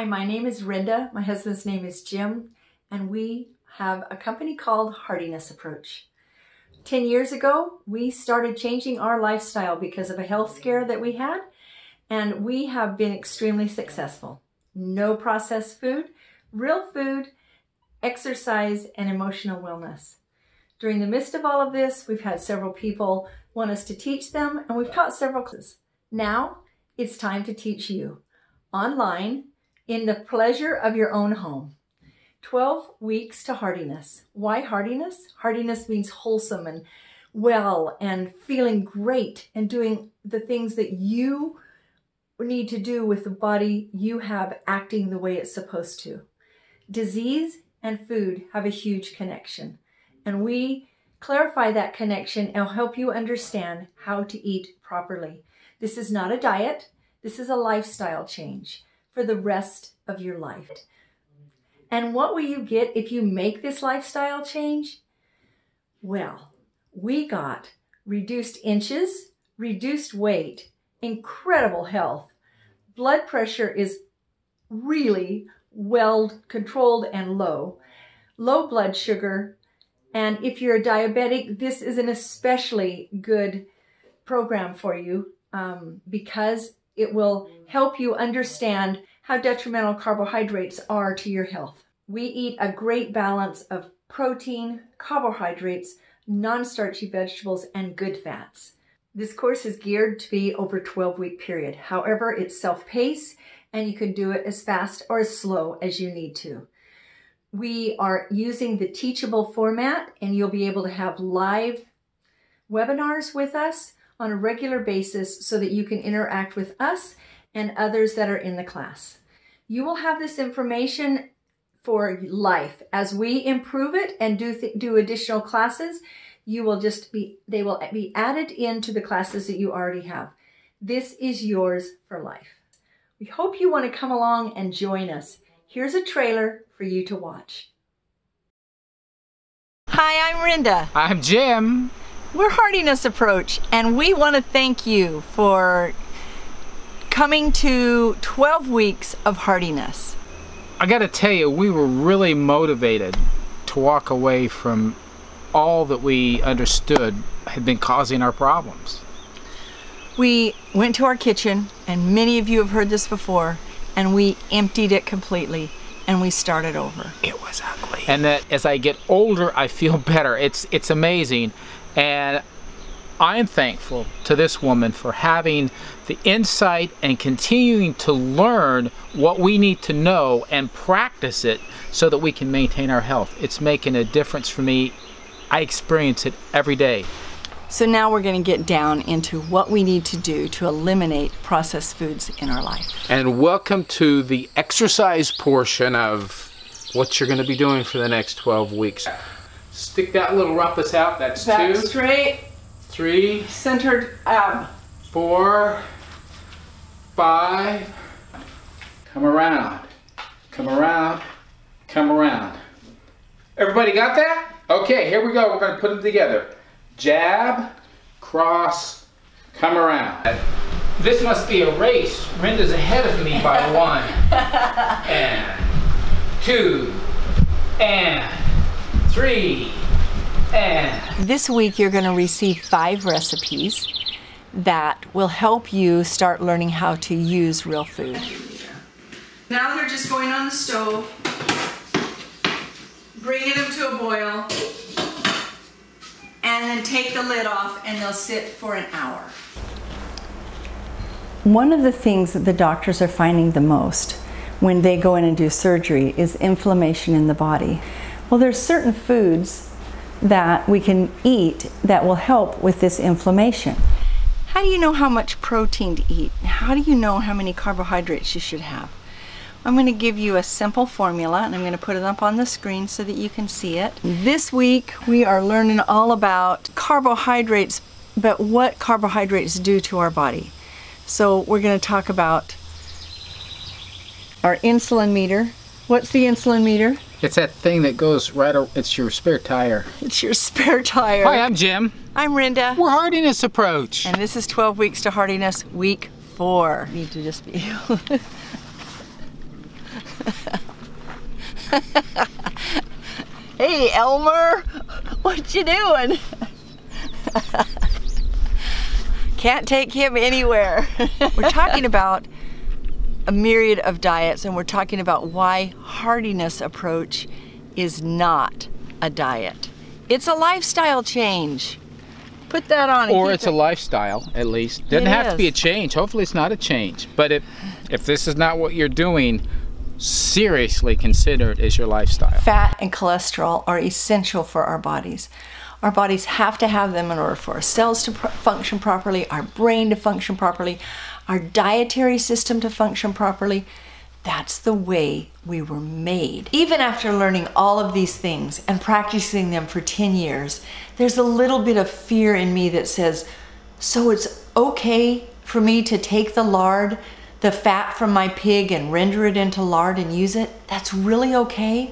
Hi, my name is Rinda. My husband's name is Jim, and we have a company called Heartiness Approach. 10 years ago, we started changing our lifestyle because of a health scare that we had, and we have been extremely successful. No processed food, real food, exercise, and emotional wellness. During the midst of all of this, we've had several people want us to teach them, and we've taught several classes. Now, it's time to teach you online in the pleasure of your own home. 12 weeks to Heartiness. Why Heartiness? Heartiness means wholesome and well and feeling great and doing the things that you need to do with the body you have acting the way it's supposed to. Disease and food have a huge connection, and we clarify that connection and help you understand how to eat properly. This is not a diet. This is a lifestyle change for the rest of your life. And what will you get if you make this lifestyle change? Well, we got reduced inches, reduced weight, incredible health. Blood pressure is really well controlled and low blood sugar. And if you're a diabetic, this is an especially good program for you because it will help you understand how detrimental carbohydrates are to your health. We eat a great balance of protein, carbohydrates, non-starchy vegetables, and good fats. This course is geared to be over a 12-week period. However, it's self-paced, and you can do it as fast or as slow as you need to. We are using the teachable format, and you'll be able to have live webinars with us on a regular basis so that you can interact with us and others that are in the class. You will have this information for life. As we improve it and do additional classes, they will be added into the classes that you already have. This is yours for life. We hope you want to come along and join us. Here's a trailer for you to watch. Hi, I'm Rinda. I'm Jim. We're Heartiness Approach, and we want to thank you for coming to 12 weeks of Heartiness. I gotta tell you, we were really motivated to walk away from all that we understood had been causing our problems. We went to our kitchen, and many of you have heard this before, and we emptied it completely, and we started over. It was ugly. And that as I get older, I feel better. It's amazing. And I'm thankful to this woman for having the insight and continuing to learn what we need to know and practice it so that we can maintain our health. It's making a difference for me. I experience it every day. So now we're going to get down into what we need to do to eliminate processed foods in our life. And welcome to the exercise portion of what you're going to be doing for the next 12 weeks. Stick that little rumpus out. That's back 2. Straight. 3. Centered ab. 4. 5. Come around. Come around. Come around. Everybody got that? Okay, here we go. We're going to put them together. Jab, cross, come around. This must be a race. Rinda's ahead of me by 1. And 2. And 3. And this week you're going to receive 5 recipes that will help you start learning how to use real food. Now they're just going on the stove, bringing them to a boil, and then take the lid off, and they'll sit for an hour. One of the things that the doctors are finding the most when they go in and do surgery is inflammation in the body. Well, there's certain foods that we can eat that will help with this inflammation. How do you know how much protein to eat? How do you know how many carbohydrates you should have? I'm going to give you a simple formula, and I'm going to put it up on the screen so that you can see it. This week we are learning all about carbohydrates, but what carbohydrates do to our body. So we're going to talk about our insulin meter. What's the insulin meter? it's that thing that goes right over, it's your spare tire. It's your spare tire. Hi, I'm Jim. I'm Rinda. We're Heartiness Approach. And this is 12 Weeks to Heartiness, week 4. Need to just be Hey, Elmer, what you doing? Can't take him anywhere. We're talking about a myriad of diets, and we're talking about why Heartiness approach is not a diet. It's a lifestyle change. Put that on. Or it's a lifestyle, at least. Doesn't have to be a change. Hopefully it's not a change. But if this is not what you're doing, seriously consider it as your lifestyle. Fat and cholesterol are essential for our bodies. Our bodies have to have them in order for our cells to function properly, our brain to function properly, our dietary system to function properly. That's the way we were made. Even after learning all of these things and practicing them for 10 years, there's a little bit of fear in me that says, so it's okay for me to take the lard, the fat from my pig, and render it into lard and use it? That's really okay?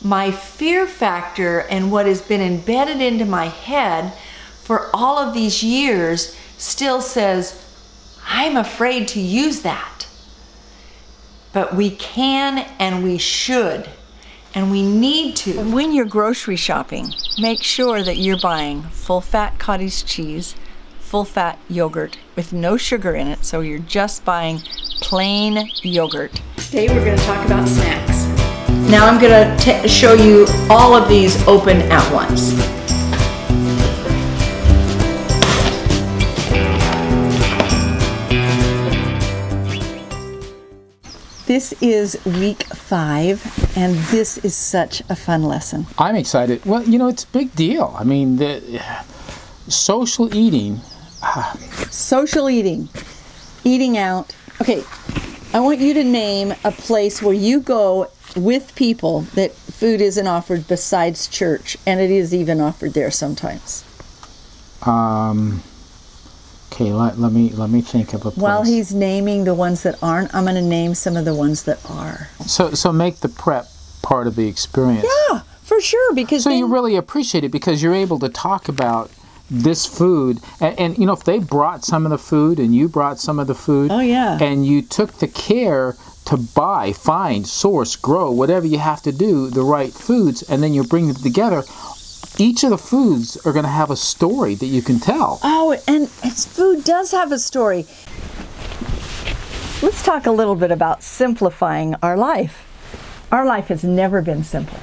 My fear factor and what has been embedded into my head for all of these years still says, I'm afraid to use that. But we can and we should, and we need to. When you're grocery shopping, make sure that you're buying full-fat cottage cheese, full-fat yogurt with no sugar in it, so you're just buying plain yogurt. Today we're going to talk about snacks. Now I'm going to show you all of these open at once. This is week 5, and this is such a fun lesson. I'm excited. Well, you know, it's a big deal. I mean, the social eating. Social eating. Eating out. Okay, I want you to name a place where you go with people that food isn't offered besides church, and it is even offered there sometimes. Okay, let me think of a place. While he's naming the ones that aren't, I'm going to name some of the ones that are. So make the prep part of the experience. Yeah, for sure, because so you really appreciate it because you're able to talk about this food, and you know, if they brought some of the food and you brought some of the food, oh yeah, and you took the care to buy, find, source, grow, whatever you have to do, the right foods, and then you bring them together. Each of the foods are going to have a story that you can tell. Oh, and food does have a story. Let's talk a little bit about simplifying our life. Our life has never been simple.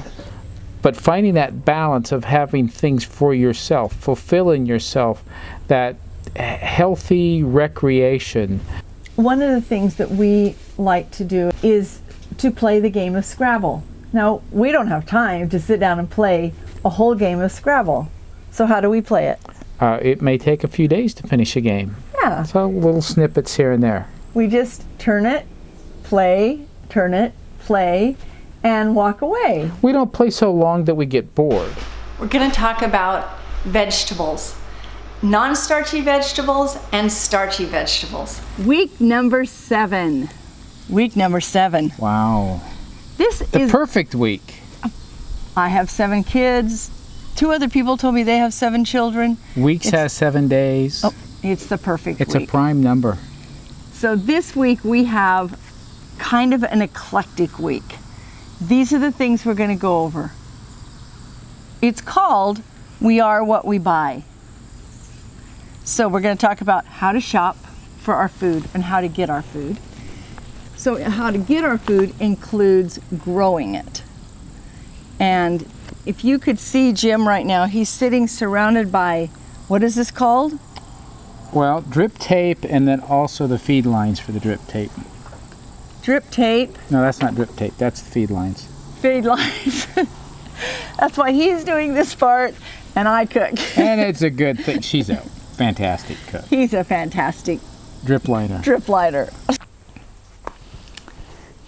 But finding that balance of having things for yourself, fulfilling yourself, that healthy recreation. One of the things that we like to do is to play the game of Scrabble. Now, we don't have time to sit down and play a whole game of Scrabble. So how do we play it? It may take a few days to finish a game. Yeah. So little snippets here and there. We just turn it, play, and walk away. We don't play so long that we get bored. We're going to talk about vegetables. Non-starchy vegetables and starchy vegetables. Week number 7. Week number 7. Wow. This is the perfect week. I have 7 kids. 2 other people told me they have 7 children. Weeks has 7 days. Oh, it's the perfect week. It's a prime number. So this week we have kind of an eclectic week. These are the things we're going to go over. It's called We Are What We Buy. So we're going to talk about how to shop for our food and how to get our food. So how to get our food includes growing it. And if you could see Jim right now, he's sitting surrounded by, what is this called? Well, drip tape, and then also the feed lines for the drip tape. Drip tape? No, that's not drip tape, that's the feed lines. Feed lines. That's why he's doing this part and I cook. And it's a good thing. She's a fantastic cook. He's a fantastic drip lighter. Drip lighter.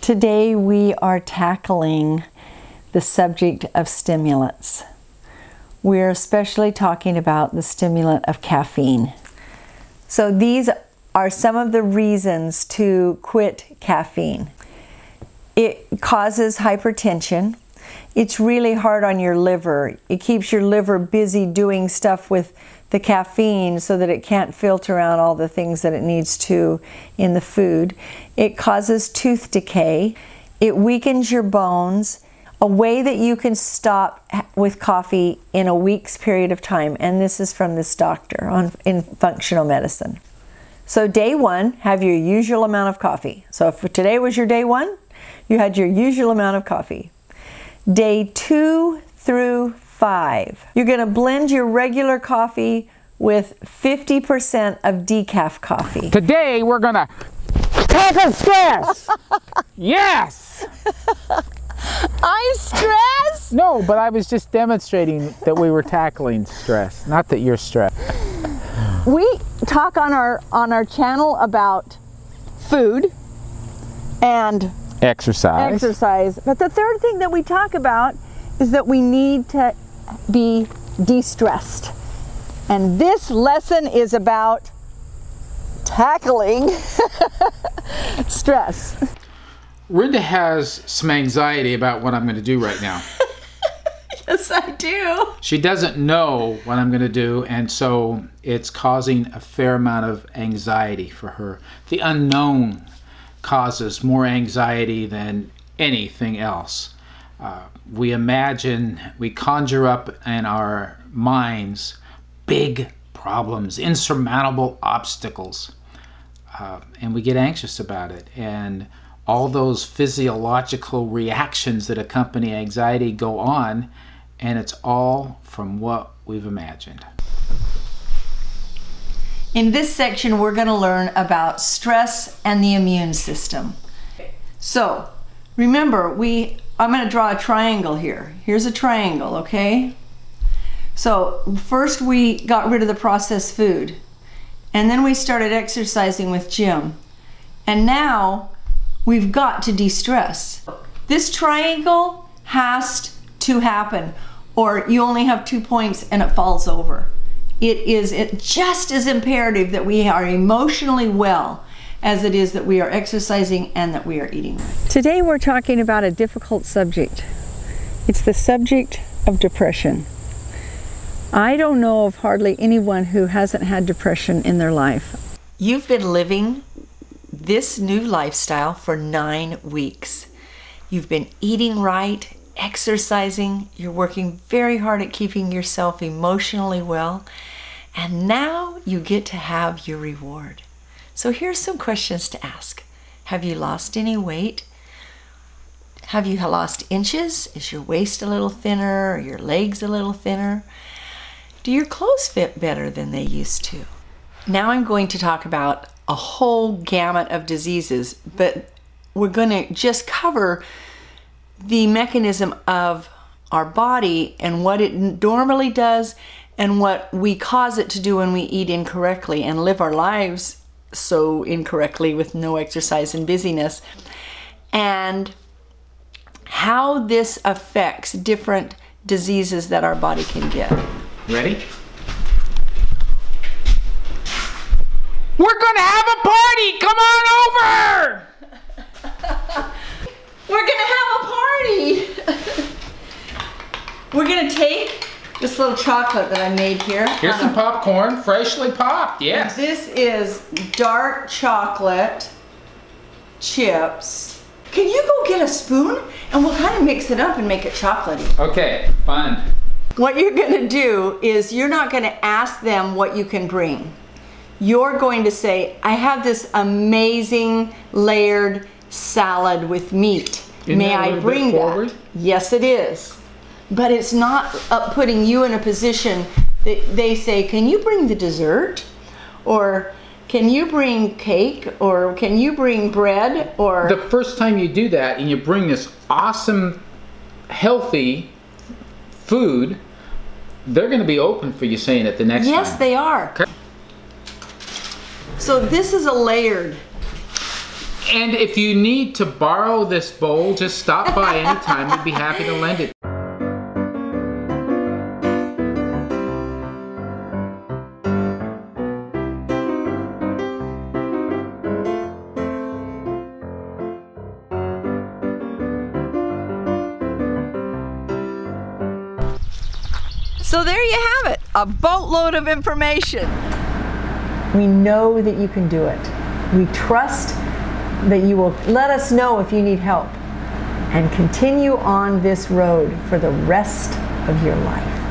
Today we are tackling the subject of stimulants. We're especially talking about the stimulant of caffeine. So these are some of the reasons to quit caffeine. It causes hypertension. It's really hard on your liver. It keeps your liver busy doing stuff with the caffeine so that it can't filter out all the things that it needs to in the food. It causes tooth decay. It weakens your bones. A way that you can stop with coffee in a week's period of time, and this is from this doctor in functional medicine. So day 1, have your usual amount of coffee. So if today was your day 1, you had your usual amount of coffee. Day 2 through 5, you're going to blend your regular coffee with 50% of decaf coffee. Today we're going to tackle stress. Yes. I'm stressed? No, but I was just demonstrating that we were tackling stress, not that you're stressed. We talk on our channel about food and exercise. But the third thing that we talk about is that we need to be de-stressed. And this lesson is about tackling stress. Rinda has some anxiety about what I'm going to do right now. Yes, I do. She doesn't know what I'm going to do, and so it's causing a fair amount of anxiety for her. The unknown causes more anxiety than anything else. We imagine, we conjure up in our minds big problems, insurmountable obstacles, and we get anxious about it. And all those physiological reactions that accompany anxiety go on, and it's all from what we've imagined. In this section, we're going to learn about stress and the immune system. So, remember, I'm going to draw a triangle here. Here's a triangle, okay? So, first we got rid of the processed food, and then we started exercising with Jim. And now, we've got to de-stress. This triangle has to happen, or you only have 2 points and it falls over. It is just as imperative that we are emotionally well as it is that we are exercising and that we are eating. Today we're talking about a difficult subject. It's the subject of depression. I don't know of hardly anyone who hasn't had depression in their life. You've been living this new lifestyle for 9 weeks. You've been eating right, exercising, you're working very hard at keeping yourself emotionally well, and now you get to have your reward. So here's some questions to ask. Have you lost any weight? Have you lost inches? Is your waist a little thinner or your legs a little thinner? Do your clothes fit better than they used to? Now I'm going to talk about a whole gamut of diseases, but we're going to just cover the mechanism of our body and what it normally does and what we cause it to do when we eat incorrectly and live our lives so incorrectly with no exercise and busyness, and how this affects different diseases that our body can get. Ready? We're gonna have a party! Come on over! We're gonna have a party! We're gonna take this little chocolate that I made here. Here's some popcorn, freshly popped, yes. This is dark chocolate chips. Can you go get a spoon? And we'll kind of mix it up and make it chocolatey. Okay, fun. What you're gonna do is you're not gonna ask them what you can bring. You're going to say, I have this amazing layered salad with meat. May I bring that? Yes, it is. But it's not putting you in a position that they say, can you bring the dessert? Or can you bring cake? Or can you bring bread? Or the first time you do that and you bring this awesome, healthy food, they're going to be open for you saying it the next time. Yes, they are. Okay. So this is a layered. And if you need to borrow this bowl, just stop by anytime. We'd be happy to lend it. So there you have it, a boatload of information. We know that you can do it. We trust that you will let us know if you need help. and continue on this road for the rest of your life.